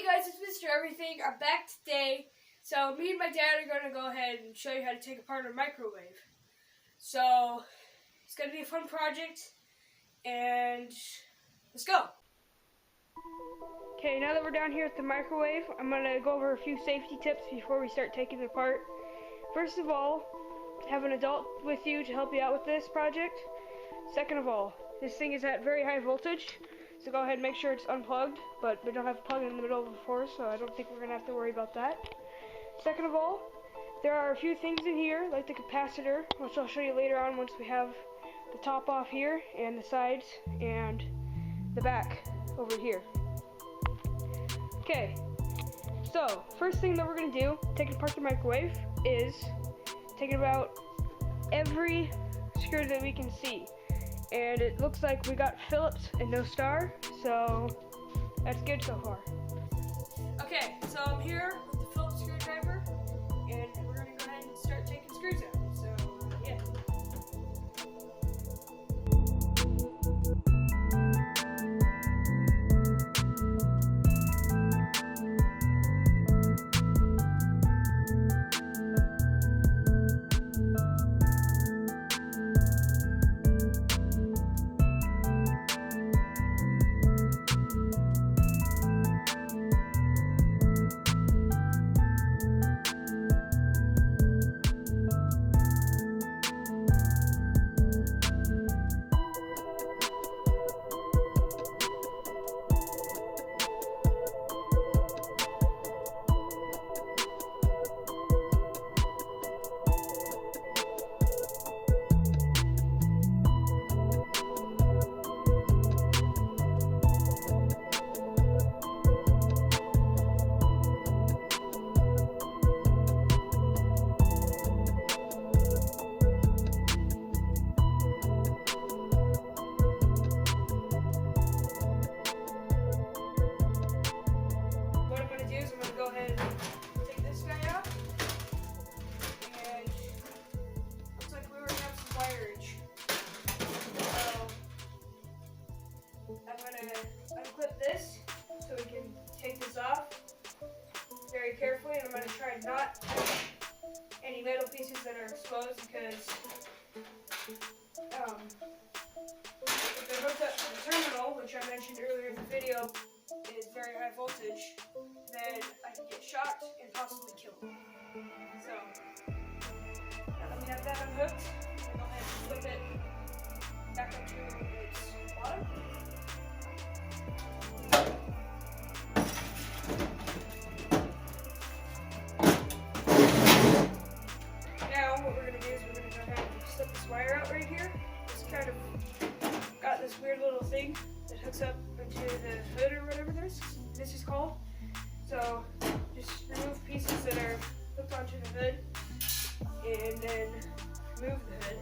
guys, it's Mr. Everything. I'm back today. So me and my dad are going to go ahead and show you how to take apart a microwave. So it's going to be a fun project, and let's go. Okay, now that we're down here at the microwave, I'm going to go over a few safety tips before we start taking it apart. First of all, have an adult with you to help you out with this project. Second of all, this thing is at very high voltage, so go ahead and make sure it's unplugged, but we don't have to plug it in the middle of the floor, so I don't think we're going to have to worry about that. Second of all, there are a few things in here, like the capacitor, which I'll show you later on once we have the top off here, and the sides, and the back over here. Okay, so first thing that we're going to do, taking apart the microwave, is taking about every screw that we can see. And it looks like we got Phillips and no star, so that's good so far. Okay, so I'm here with the Phillips screwdriver, and we're going to go ahead and start taking screws out. So, yeah. Go ahead and take this guy out, and looks like we already have some wireage. So I'm going to unclip this so we can take this off very carefully, and I'm going to try not to touch any metal pieces that are exposed, because if they're hooked up to the terminal, which I mentioned earlier in the video, is very high voltage, then I can get shocked and possibly killed. So, now that we have that unhooked, we'll go ahead and flip it back up to its bottom. Now, what we're going to do is we're going to go ahead and slip this wire out right here. It's kind of got this weird little thing that hooks up into the hood or whatever this is called. So just remove pieces that are hooked onto the hood, and then remove the hood.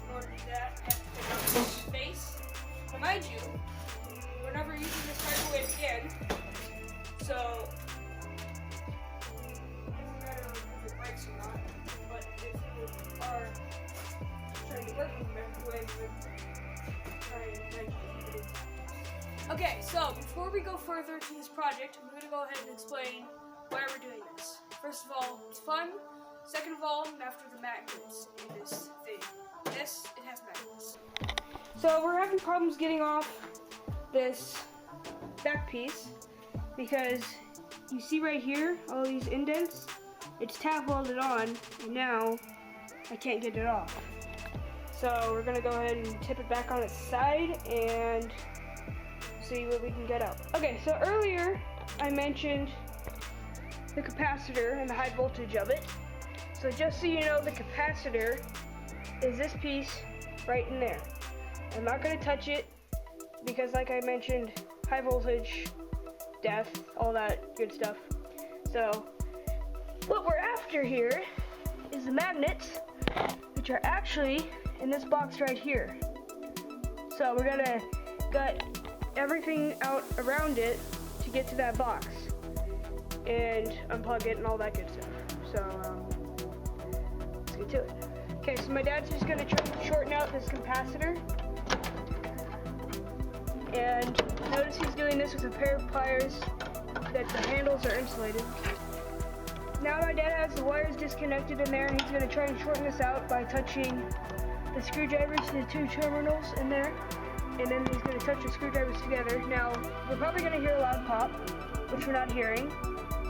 In order to do that, I have to take off this space. Now mind you, we're never using this microwave again, so it doesn't matter if it breaks or not, but if you are trying to work with the microwave, then try and keep it intact. Okay, so before we go further to this project, I'm going to go ahead and explain why we're doing this. First of all, it's fun. Second of all, after the magnets in this thing. This, it has magnets. So we're having problems getting off this back piece because you see right here, all these indents, it's tab welded on, and now I can't get it off. So we're gonna go ahead and tip it back on its side and see what we can get out. Okay, so earlier I mentioned the capacitor and the high voltage of it. So just so you know, the capacitor is this piece right in there. I'm not going to touch it because, like I mentioned, high voltage death, all that good stuff. So what we're after here is the magnets, which are actually in this box right here. So we're gonna gut everything out around it to get to that box and unplug it and all that good stuff. So let's get to it. Okay, so my dad's just gonna try to shorten out this capacitor. And notice he's doing this with a pair of pliers that the handles are insulated. Now my dad has the wires disconnected in there, and he's gonna try and shorten this out by touching the screwdrivers to the two terminals in there. And then he's gonna touch the screwdrivers together. Now, we're probably gonna hear a loud pop, which we're not hearing.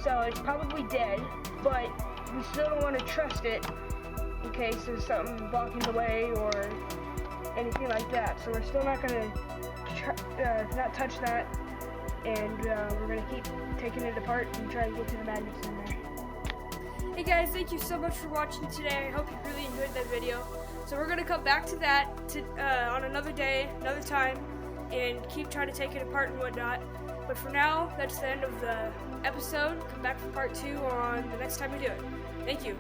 So it's probably dead, but we still don't wanna trust it in case there's something blocking the way or anything like that. So we're still not gonna not touch that, and we're gonna keep taking it apart and try and get to the magnets in there. Hey guys, thank you so much for watching today. I hope you really enjoyed that video. So we're gonna come back to that on another day, another time, and keep trying to take it apart and whatnot. But for now, that's the end of the episode. Come back for part 2 on the next time we do it. Thank you.